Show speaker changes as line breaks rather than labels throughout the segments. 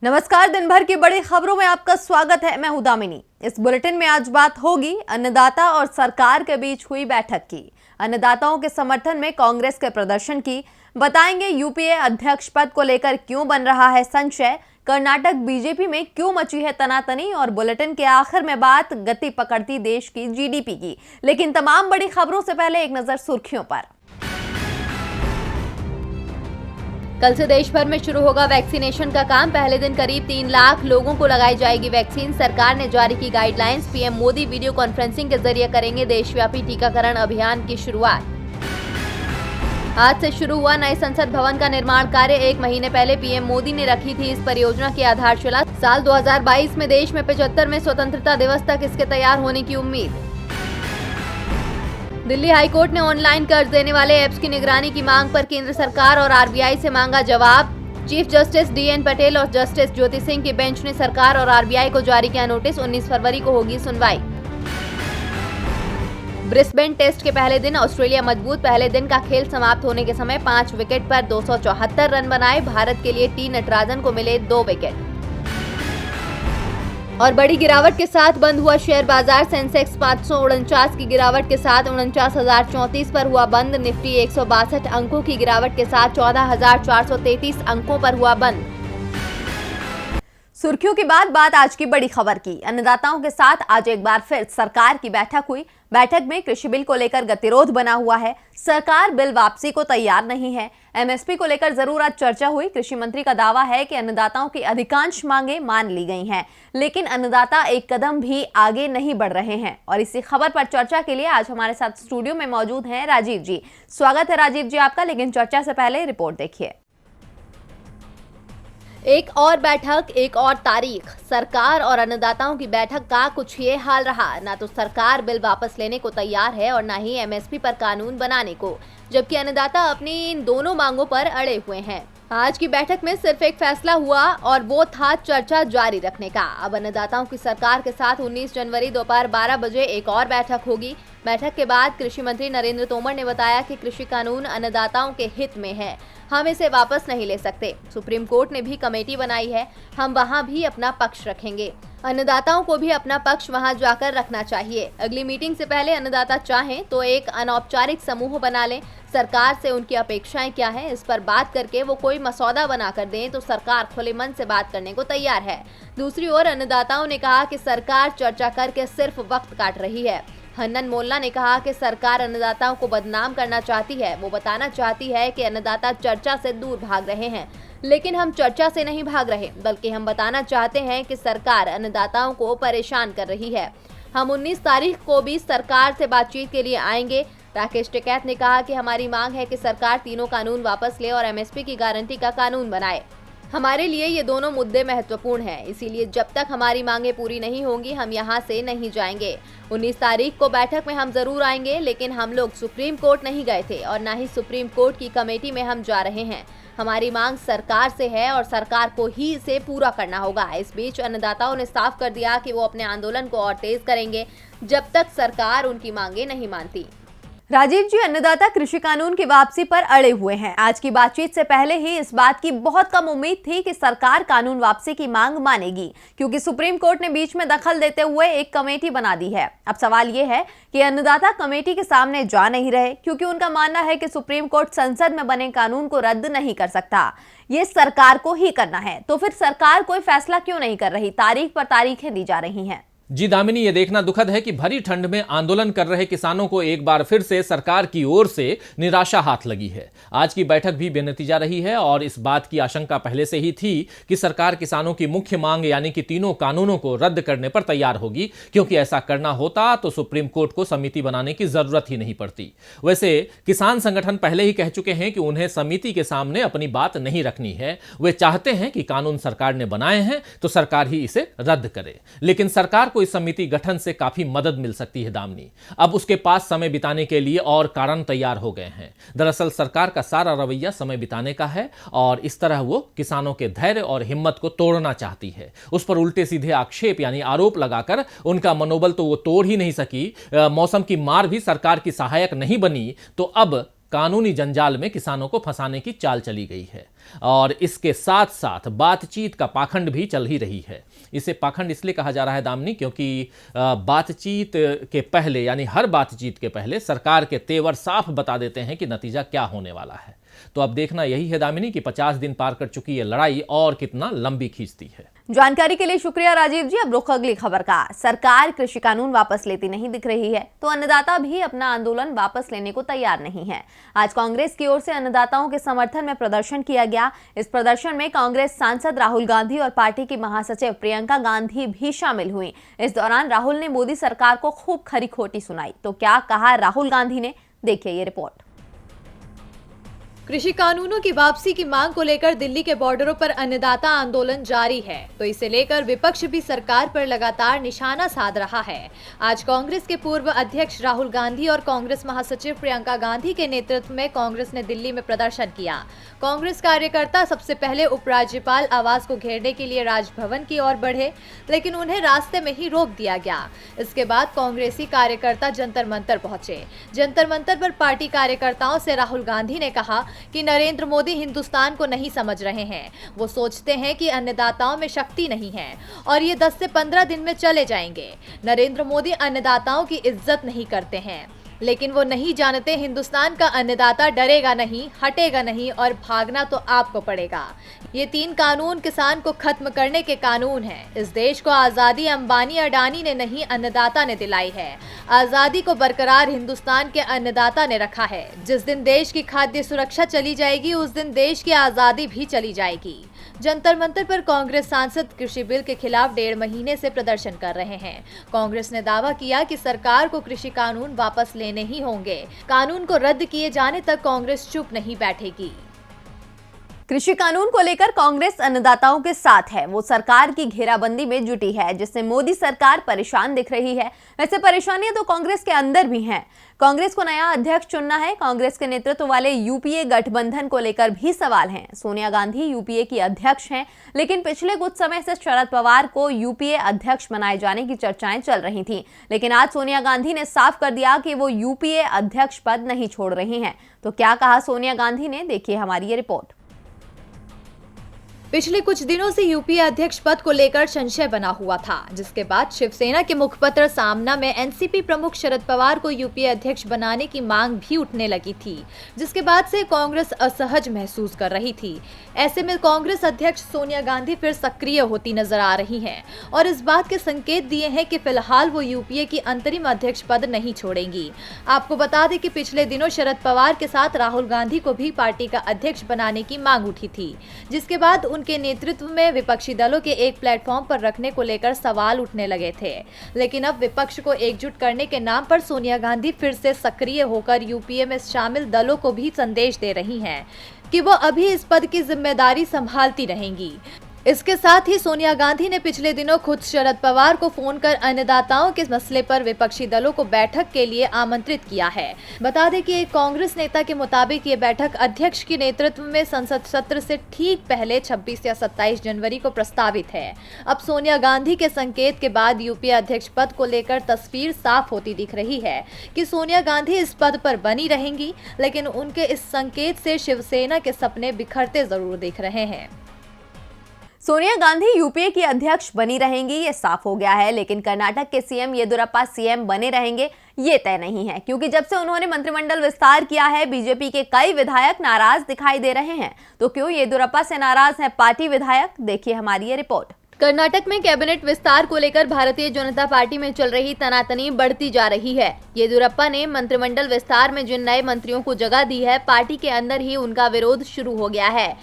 नमस्कार, दिन भर की बड़ी खबरों में आपका स्वागत है। मैं हूं दामिनी। इस बुलेटिन में आज बात होगी अन्नदाता और सरकार के बीच हुई बैठक की, अन्नदाताओं के समर्थन में कांग्रेस के प्रदर्शन की, बताएंगे यूपीए अध्यक्ष पद को लेकर क्यों बन रहा है संशय, कर्नाटक बीजेपी में क्यों मची है तनातनी, और बुलेटिन के आखिर में बात गति पकड़ती देश की जीडीपी की। लेकिन तमाम बड़ी खबरों से पहले एक नजर सुर्खियों पर। कल से देश भर में शुरू होगा वैक्सीनेशन का काम। पहले दिन करीब 3 लाख लोगों को लगाई जाएगी वैक्सीन। सरकार ने जारी की guidelines. PM Modi video conferencing के जरिए करेंगे देशव्यापी टीकाकरण अभियान की शुरुआत। आज से शुरू हुआ नए संसद भवन का निर्माण कार्य। 1 महीने पहले पीएम मोदी ने रखी थी इस परियोजना की आधारशिला। साल 2022 में देश में 75वें स्वतंत्रता दिवस तक इसके तैयार होने की उम्मीद। दिल्ली हाईकोर्ट ने ऑनलाइन कर्ज देने वाले ऐप्स की निगरानी की मांग पर केंद्र सरकार और आरबीआई से मांगा जवाब। चीफ जस्टिस डीएन पटेल और जस्टिस ज्योति सिंह की बेंच ने सरकार और आरबीआई को जारी किया नोटिस। 19 फरवरी को होगी सुनवाई। ब्रिस्बेन टेस्ट के पहले दिन ऑस्ट्रेलिया मजबूत। पहले दिन का खेल समाप्त होने के समय 5 विकेट पर 274 रन बनाए। भारत के लिए टी नटराजन को मिले 2 विकेट। और बड़ी गिरावट के साथ बंद हुआ शेयर बाजार। सेंसेक्स 549 की गिरावट के साथ 49,034 पर हुआ बंद। निफ्टी 162 अंकों की गिरावट के साथ 14,433 अंकों पर हुआ बंद। सुर्खियों के बाद बात आज की बड़ी खबर की। अन्नदाताओं के साथ आज एक बार फिर सरकार की बैठक हुई। बैठक में कृषि बिल को लेकर गतिरोध बना हुआ है। सरकार बिल वापसी को तैयार नहीं है। एमएसपी को लेकर जरूर आज चर्चा हुई। कृषि मंत्री का दावा है कि अन्नदाताओं की अधिकांश मांगे मान ली गई हैं, लेकिन अन्नदाता एक कदम भी आगे नहीं बढ़ रहे हैं। और इसी खबर पर चर्चा के लिए आज हमारे साथ स्टूडियो में मौजूद हैं राजीव जी। स्वागत है राजीव जी आपका। लेकिन चर्चा से पहले रिपोर्ट देखिए। एक और बैठक, एक और तारीख। सरकार और अन्नदाताओं की बैठक का कुछ ये हाल रहा। ना तो सरकार बिल वापस लेने को तैयार है और ना ही एमएसपी पर कानून बनाने को, जबकि अन्नदाता अपनी इन दोनों मांगों पर अड़े हुए हैं। आज की बैठक में सिर्फ एक फैसला हुआ और वो था चर्चा जारी रखने का। अब अन्नदाताओं की सरकार के साथ 19 जनवरी दोपहर 12 बजे एक और बैठक होगी। बैठक के बाद कृषि मंत्री नरेंद्र तोमर ने बताया कि कृषि कानून अन्नदाताओं के हित में है, हम इसे वापस नहीं ले सकते। सुप्रीम कोर्ट ने भी कमेटी बनाई है, हम वहां भी अपना पक्ष रखेंगे। अन्नदाताओं को भी अपना पक्ष वहां जाकर रखना चाहिए। अगली मीटिंग से पहले अन्नदाता चाहें तो एक अनौपचारिक समूह बना लें। सरकार से उनकी अपेक्षाएं क्या हैं, इस पर बात करके वो कोई मसौदा बना कर दें तो सरकार खुले मन से बात करने को तैयार है। दूसरी ओर अन्नदाताओं ने कहा कि सरकार चर्चा करके सिर्फ वक्त काट रही है। हन्नन मोल्ला ने कहा कि सरकार अन्नदाताओं को बदनाम करना चाहती है। वो बताना चाहती है कि अन्नदाता चर्चा से दूर भाग रहे हैं, लेकिन हम चर्चा से नहीं भाग रहे, बल्कि हम बताना चाहते हैं कि सरकार अन्नदाताओं को परेशान कर रही है। हम 19 तारीख को भी सरकार से बातचीत के लिए आएंगे। राकेश टिकैत ने कहा कि हमारी मांग है कि सरकार तीनों कानून वापस ले और एमएसपी की गारंटी का कानून बनाए। हमारे लिए ये दोनों मुद्दे महत्वपूर्ण हैं, इसीलिए जब तक हमारी मांगें पूरी नहीं होंगी हम यहाँ से नहीं जाएंगे। 19 तारीख को बैठक में हम जरूर आएंगे, लेकिन हम लोग सुप्रीम कोर्ट नहीं गए थे और ना ही सुप्रीम कोर्ट की कमेटी में हम जा रहे हैं। हमारी मांग सरकार से है और सरकार को ही इसे पूरा करना होगा। इस बीच अन्नदाताओं ने साफ कर दिया कि वो अपने आंदोलन को और तेज करेंगे जब तक सरकार उनकी मांगे नहीं मानती। राजीव जी, अन्नदाता कृषि कानून की वापसी पर अड़े हुए हैं। आज की बातचीत से पहले ही इस बात की बहुत कम उम्मीद थी कि सरकार कानून वापसी की मांग मानेगी, क्योंकि सुप्रीम कोर्ट ने बीच में दखल देते हुए एक कमेटी बना दी है। अब सवाल ये है कि अन्नदाता कमेटी के सामने जा नहीं रहे, क्योंकि उनका मानना है कि सुप्रीम कोर्ट संसद में बने कानून को रद्द नहीं कर सकता, ये सरकार को ही करना है। तो फिर सरकार कोई फैसला क्यों नहीं कर रही? तारीख पर तारीखें दी जा रही हैं।
जी दामिनी, ये देखना दुखद है कि भरी ठंड में आंदोलन कर रहे किसानों को एक बार फिर से सरकार की ओर से निराशा हाथ लगी है। आज की बैठक भी बेनतीजा रही है और इस बात की आशंका पहले से ही थी कि सरकार किसानों की मुख्य मांग यानी कि तीनों कानूनों को रद्द करने पर तैयार होगी, क्योंकि ऐसा करना होता तो सुप्रीम कोर्ट को समिति बनाने की जरूरत ही नहीं पड़ती। वैसे किसान संगठन पहले ही कह चुके हैं कि उन्हें समिति के सामने अपनी बात नहीं रखनी है। वे चाहते हैं कि कानून सरकार ने बनाए हैं तो सरकार ही इसे रद्द करे, लेकिन सरकार इस समिति गठन से काफी मदद मिल सकती है दामनी। अब उसके पास समय बिताने के लिए और कारण तैयार हो गए हैं। दरअसल सरकार का सारा रवैया समय बिताने का है और इस तरह वो किसानों के धैर्य और हिम्मत को तोड़ना चाहती है। उस पर उल्टे सीधे आक्षेप यानी आरोप लगाकर उनका मनोबल तो वो तोड़ ही नहीं सकी, मौसम की मार भी सरकार की सहायक नहीं बनी, तो अब कानूनी जंजाल में किसानों को फंसाने की चाल चली गई है और इसके साथ साथ बातचीत का पाखंड भी चल ही रही है। इसे पाखंड इसलिए कहा जा रहा है दामिनी, क्योंकि बातचीत के पहले यानी हर बातचीत के पहले सरकार के तेवर साफ बता देते हैं कि नतीजा क्या होने वाला है। तो अब देखना यही है दामिनी कि 50 दिन पार कर चुकी ये लड़ाई और कितना लंबी खींचती है।
जानकारी के लिए शुक्रिया राजीव जी। अब रुख अगली खबर का। सरकार कृषि कानून वापस लेती नहीं दिख रही है तो अन्नदाता भी अपना आंदोलन वापस लेने को तैयार नहीं है। आज कांग्रेस की ओर से अन्नदाताओं के समर्थन में प्रदर्शन किया गया। इस प्रदर्शन में कांग्रेस सांसद राहुल गांधी और पार्टी की महासचिव प्रियंका गांधी भी शामिल हुई। इस दौरान राहुल ने मोदी सरकार को खूब खरी खोटी सुनाई। तो क्या कहा राहुल गांधी ने, देखिए ये रिपोर्ट।
कृषि कानूनों की वापसी की मांग को लेकर दिल्ली के बॉर्डरों पर अन्नदाता आंदोलन जारी है, तो इसे लेकर विपक्ष भी सरकार पर लगातार निशाना साध रहा है। आज कांग्रेस के पूर्व अध्यक्ष राहुल गांधी और कांग्रेस महासचिव प्रियंका गांधी के नेतृत्व में कांग्रेस ने दिल्ली में प्रदर्शन किया। कांग्रेस कार्यकर्ता सबसे पहले उपराज्यपाल आवास को घेरने के लिए राजभवन की ओर बढ़े, लेकिन उन्हें रास्ते में ही रोक दिया गया। इसके बाद कांग्रेसी कार्यकर्ता जंतर मंतर पहुंचे। जंतर मंतर पर पार्टी कार्यकर्ताओं से राहुल गांधी ने कहा कि नरेंद्र मोदी हिंदुस्तान को नहीं समझ रहे हैं। वो सोचते हैं कि अन्नदाताओं में शक्ति नहीं है और ये 10 से 15 दिन में चले जाएंगे। नरेंद्र मोदी अन्नदाताओं की इज्जत नहीं करते हैं, लेकिन वो नहीं जानते हिंदुस्तान का अन्नदाता डरेगा नहीं, हटेगा नहीं और भागना तो आपको पड़ेगा। ये 3 कानून किसान को खत्म करने के कानून हैं। इस देश को आजादी अंबानी अडानी ने नहीं, अन्नदाता ने दिलाई है। आजादी को बरकरार हिंदुस्तान के अन्नदाता ने रखा है। जिस दिन देश की खाद्य सुरक्षा चली जाएगी उस दिन देश की आजादी भी चली जाएगी। जंतर मंतर पर कांग्रेस सांसद कृषि बिल के खिलाफ 1.5 महीने से प्रदर्शन कर रहे हैं। कांग्रेस ने दावा किया कि सरकार को कृषि कानून वापस लेने ही होंगे। कानून को रद्द किए जाने तक कांग्रेस चुप नहीं बैठेगी।
कृषि कानून को लेकर कांग्रेस अन्नदाताओं के साथ है। वो सरकार की घेराबंदी में जुटी है, जिससे मोदी सरकार परेशान दिख रही है। वैसे परेशानियां तो कांग्रेस के अंदर भी हैं। कांग्रेस को नया अध्यक्ष चुनना है। कांग्रेस के नेतृत्व वाले यूपीए गठबंधन को लेकर भी सवाल हैं। सोनिया गांधी यूपीए की अध्यक्ष हैं, लेकिन पिछले कुछ समय से शरद पवार को यूपीए अध्यक्ष बनाए जाने की चर्चाएं चल रही थी। लेकिन आज सोनिया गांधी ने साफ कर दिया कि वो यूपीए अध्यक्ष पद नहीं छोड़ रही हैं। तो क्या कहा सोनिया गांधी ने, देखिए हमारी ये रिपोर्ट।
पिछले कुछ दिनों से यूपीए अध्यक्ष पद को लेकर संशय बना हुआ था, जिसके बाद शिवसेना के मुखपत्र सामना में एनसीपी प्रमुख शरद पवार को यूपीए अध्यक्ष बनाने की मांग भी उठने लगी थी, जिसके बाद से कांग्रेस असहज महसूस कर रही थी। ऐसे में कांग्रेस अध्यक्ष सोनिया गांधी फिर सक्रिय होती नजर आ रही हैं और इस बात के संकेत दिए हैं कि फिलहाल वो यूपीए की अंतरिम अध्यक्ष पद नहीं छोड़ेंगी। आपको बता दें कि पिछले दिनों शरद पवार के साथ राहुल गांधी को भी पार्टी का अध्यक्ष बनाने की मांग उठी थी, जिसके बाद उनके नेतृत्व में विपक्षी दलों के एक प्लेटफॉर्म पर रखने को लेकर सवाल उठने लगे थे। लेकिन अब विपक्ष को एकजुट करने के नाम पर सोनिया गांधी फिर से सक्रिय होकर यूपीए में शामिल दलों को भी संदेश दे रही हैं कि वो अभी इस पद की जिम्मेदारी संभालती रहेंगी। इसके साथ ही सोनिया गांधी ने पिछले दिनों खुद शरद पवार को फोन कर अन्नदाताओं के मसले पर विपक्षी दलों को बैठक के लिए आमंत्रित किया है। बता दें कि एक कांग्रेस नेता के मुताबिक ये बैठक अध्यक्ष के नेतृत्व में संसद सत्र से ठीक पहले 26 या 27 जनवरी को प्रस्तावित है। अब सोनिया गांधी के संकेत के बाद यूपीए अध्यक्ष पद को लेकर तस्वीर साफ होती दिख रही है कि सोनिया गांधी इस पद पर बनी रहेंगी, लेकिन उनके इस संकेत से शिवसेना के सपने बिखरते जरूर दिख रहे हैं।
सोनिया गांधी यूपीए की अध्यक्ष बनी रहेंगी, ये साफ हो गया है, लेकिन कर्नाटक के सीएम येदियुरप्पा सीएम बने रहेंगे ये तय नहीं है, क्योंकि जब से उन्होंने मंत्रिमंडल विस्तार किया है बीजेपी के कई विधायक नाराज दिखाई दे रहे हैं। तो क्यों येदियुरप्पा से नाराज हैं पार्टी विधायक, देखिए हमारी ये रिपोर्ट।
कर्नाटक में कैबिनेट विस्तार को लेकर भारतीय जनता पार्टी में चल रही तनातनी बढ़ती जा रही है। येदियुरप्पा ने मंत्रिमंडल विस्तार में जिन नए मंत्रियों को जगह दी है, पार्टी के अंदर ही उनका विरोध शुरू हो गया है।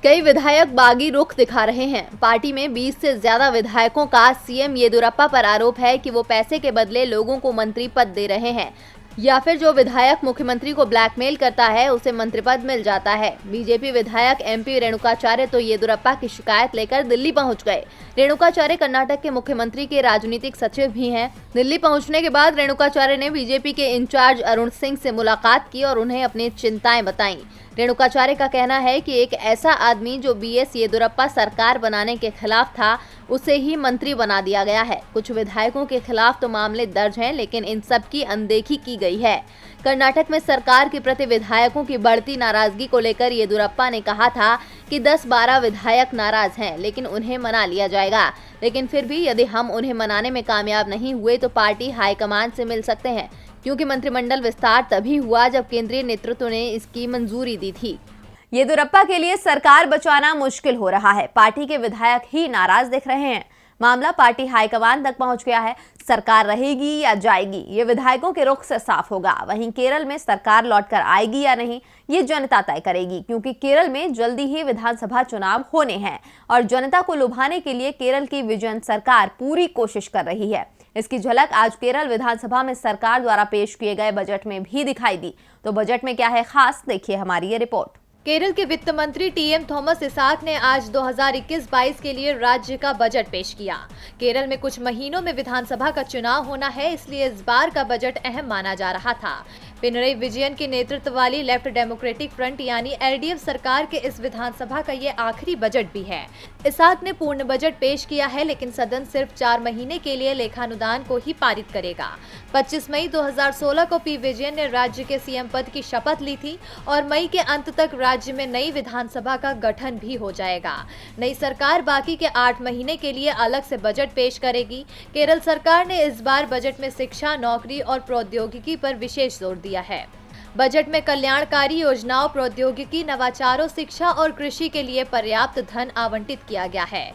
कई विधायक बागी रुख दिखा रहे हैं। पार्टी में 20 से ज्यादा विधायकों का सीएम येदियुरप्पा पर आरोप है कि वो पैसे के बदले लोगों को मंत्री पद दे रहे हैं, या फिर जो विधायक मुख्यमंत्री को ब्लैकमेल करता है उसे मंत्री पद मिल जाता है। बीजेपी विधायक एमपी रेणुकाचार्य तो येदियुरप्पा की शिकायत लेकर दिल्ली पहुंच गए। रेणुकाचार्य कर्नाटक के मुख्यमंत्री के राजनीतिक सचिव भी हैं। दिल्ली पहुंचने के बाद रेणुकाचार्य ने बीजेपी के इंचार्ज अरुण सिंह से मुलाकात की और उन्हें अपनी चिंताएं बताईं।
रेणुकाचार्य का कहना है कि एक ऐसा आदमी जो बीएस येदियुरप्पा सरकार बनाने के खिलाफ था, उसे ही मंत्री बना दिया गया है। कुछ विधायकों के खिलाफ तो मामले दर्ज हैं, लेकिन इन सब की अनदेखी की गई है। कर्नाटक में सरकार के प्रति विधायकों की बढ़ती नाराजगी को लेकर येदियुरप्पा ने कहा था कि 10-12 विधायक नाराज हैं, लेकिन उन्हें मना लिया जाएगा। लेकिन फिर भी यदि हम उन्हें मनाने में कामयाब नहीं हुए तो पार्टी हाईकमान से मिल सकते हैं, क्योंकि मंत्रिमंडल विस्तार तभी हुआ जब केंद्रीय नेतृत्व ने इसकी मंजूरी दी थी।
येदियुरप्पा के लिए सरकार बचाना मुश्किल हो रहा है। पार्टी के विधायक ही नाराज दिख रहे हैं। मामला पार्टी हाईकमान तक पहुंच गया है। सरकार रहेगी या जाएगी, ये विधायकों के रुख से साफ होगा। वहीं केरल में सरकार लौटकर आएगी या नहीं, ये जनता तय करेगी, क्योंकि केरल में जल्दी ही विधानसभा चुनाव होने हैं और जनता को लुभाने के लिए केरल की विजयन सरकार पूरी कोशिश कर रही है। इसकी झलक आज केरल विधानसभा में सरकार द्वारा पेश किए गए बजट में भी दिखाई दी। तो बजट में क्या है खास, देखिए हमारी ये रिपोर्ट।
केरल के वित्त मंत्री टीएम थॉमस इसाक ने आज 2021-22 के लिए राज्य का बजट पेश किया। केरल में कुछ महीनों में विधानसभा का चुनाव होना है, इसलिए इस बार का बजट अहम माना जा रहा था। पिनरई विजयन के नेतृत्व वाली लेफ्ट डेमोक्रेटिक फ्रंट यानी एलडीएफ सरकार के इस विधानसभा का ये आखिरी बजट भी है। इसाक ने पूर्ण बजट पेश किया है, लेकिन सदन सिर्फ 4 महीने के लिए लेखानुदान को ही पारित करेगा। 25 मई 2016 को पी विजयन ने राज्य के सीएम पद की शपथ ली थी और मई के अंत तक राज्य में नई विधानसभा का गठन भी हो जाएगा। नई सरकार बाकी के 8 महीने के लिए अलग से बजट पेश करेगी। केरल सरकार ने इस बार बजट में शिक्षा, नौकरी और प्रौद्योगिकी पर विशेष जोर दिया है। बजट में कल्याणकारी योजनाओं, प्रौद्योगिकी, नवाचारों, शिक्षा और कृषि के लिए पर्याप्त धन आवंटित किया गया है।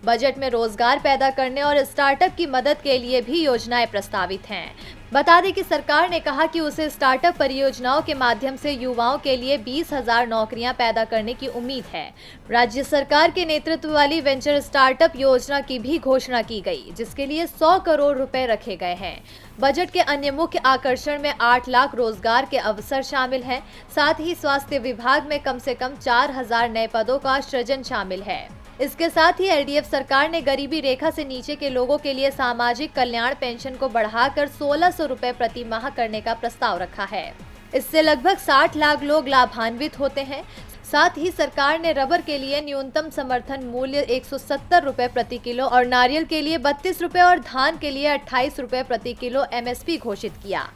बजट में रोजगार पैदा करने और स्टार्टअप की मदद के लिए भी योजनाएं प्रस्तावित हैं। बता दें कि सरकार ने कहा कि उसे स्टार्टअप परियोजनाओं के माध्यम से युवाओं के लिए 20,000 नौकरियां पैदा करने की उम्मीद है। राज्य सरकार के नेतृत्व वाली वेंचर स्टार्टअप योजना की भी घोषणा की गई, जिसके लिए 100 करोड़ रुपए रखे गए हैं। बजट के अन्य मुख्य आकर्षण में 8 लाख रोजगार के अवसर शामिल हैं। साथ ही स्वास्थ्य विभाग में कम से कम 4,000 नए पदों का सृजन शामिल है। इसके साथ ही एलडीएफ सरकार ने गरीबी रेखा से नीचे के लोगों के लिए सामाजिक कल्याण पेंशन को बढ़ाकर 1600 रुपए प्रति माह करने का प्रस्ताव रखा है। इससे लगभग 60 लाख लोग लाभान्वित होते हैं। साथ ही सरकार ने रबर के लिए न्यूनतम समर्थन मूल्य 170 रुपए प्रति किलो और नारियल के लिए 32 रुपए और धान के लिए 28 रुपए प्रति किलो एमएसपी घोषित किया।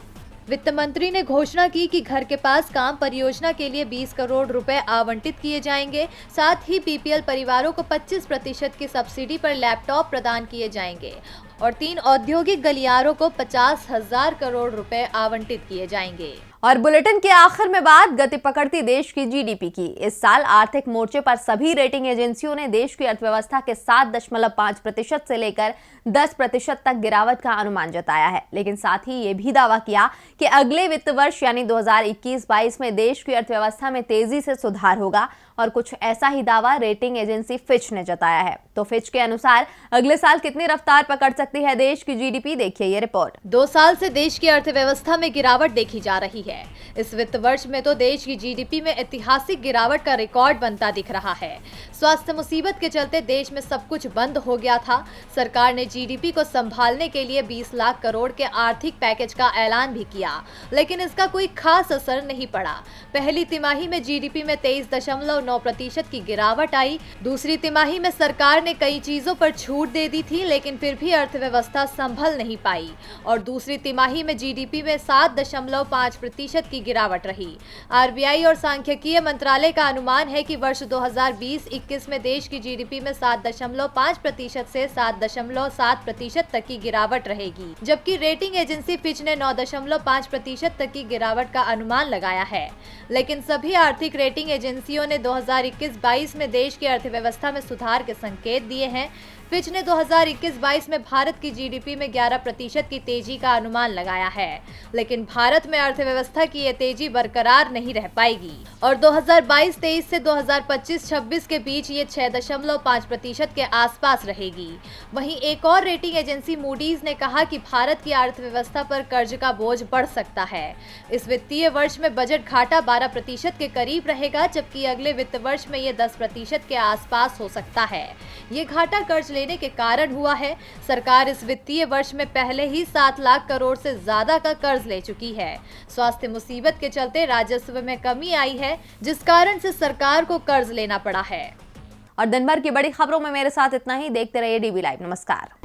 वित्त मंत्री ने घोषणा की कि घर के पास काम परियोजना के लिए 20 करोड़ रुपए आवंटित किए जाएंगे। साथ ही बीपीएल परिवारों को 25% की सब्सिडी पर लैपटॉप प्रदान किए जाएंगे और 3 औद्योगिक गलियारों को 50,000 करोड़ रुपए आवंटित किए जाएंगे।
और बुलेटिन के आखिर में बात गति पकड़ती देश की जीडीपी की। इस साल आर्थिक मोर्चे पर सभी रेटिंग एजेंसियों ने देश की अर्थव्यवस्था के 7.5% से लेकर 10% तक गिरावट का अनुमान जताया है, लेकिन साथ ही ये भी दावा किया कि अगले वित्त वर्ष यानी 2021-22 में देश की अर्थव्यवस्था में तेजी से सुधार होगा। और कुछ ऐसा ही दावा रेटिंग एजेंसी फिच ने जताया है। तो फिच के अनुसार अगले साल कितनी रफ्तार पकड़ सकती है देश की जीडीपी, देखिए ये रिपोर्ट।
2 साल से देश की अर्थव्यवस्था में गिरावट देखी जा रही है। इस वित्त वर्ष में तो देश की जीडीपी में ऐतिहासिक गिरावट का रिकॉर्ड बनता दिख रहा है। स्वास्थ्य मुसीबत के चलते देश में सब कुछ बंद हो गया था। सरकार ने जीडीपी को संभालने के लिए 20 लाख करोड़ के आर्थिक पैकेज का ऐलान भी किया, लेकिन इसका कोई खास असर नहीं पड़ा। पहली तिमाही में जीडीपी में 23.9% की गिरावट आई। दूसरी तिमाही में सरकार ने कई चीजों पर छूट दे दी थी, लेकिन फिर भी अर्थव्यवस्था संभल नहीं पाई और दूसरी तिमाही में जीडीपी में 7.5% की गिरावट रही। आरबीआई और सांख्यिकीय मंत्रालय का अनुमान है कि वर्ष 2020-21 में देश की जीडीपी में 7.5% से 7.7% तक की गिरावट रहेगी, जबकि रेटिंग एजेंसी फिच ने 9.5% तक की गिरावट का अनुमान लगाया है। लेकिन सभी आर्थिक रेटिंग एजेंसियों ने 2021-22 में देश की अर्थव्यवस्था में सुधार के संकेत दिए हैं। फिच ने 2021-22 में भारत की जीडीपी में 11% की तेजी का अनुमान लगाया है, लेकिन भारत में अर्थव्यवस्था की ये तेजी बरकरार नहीं रह पाएगी और 2022-23 से 2025-26 के बीच ये 6.5% के आसपास रहेगी। वहीं एक और रेटिंग एजेंसी मूडीज ने कहा कि भारत की अर्थव्यवस्था पर कर्ज का बोझ बढ़ सकता है। इस वित्तीय वर्ष में बजट घाटा 12% के करीब रहेगा, जबकि अगले वित्त वर्ष में ये 10% के आसपास हो सकता है। ये घाटा कर्ज लेने के कारण हुआ है। सरकार इस वित्तीय वर्ष में पहले ही 7 लाख करोड़ से ज्यादा का कर्ज ले चुकी है। स्वास्थ्य मुसीबत के चलते राजस्व में कमी आई है, जिस कारण से सरकार को कर्ज लेना पड़ा है।
और दिन भर की बड़ी खबरों में मेरे साथ इतना ही। देखते रहिए डीवी लाइव। नमस्कार।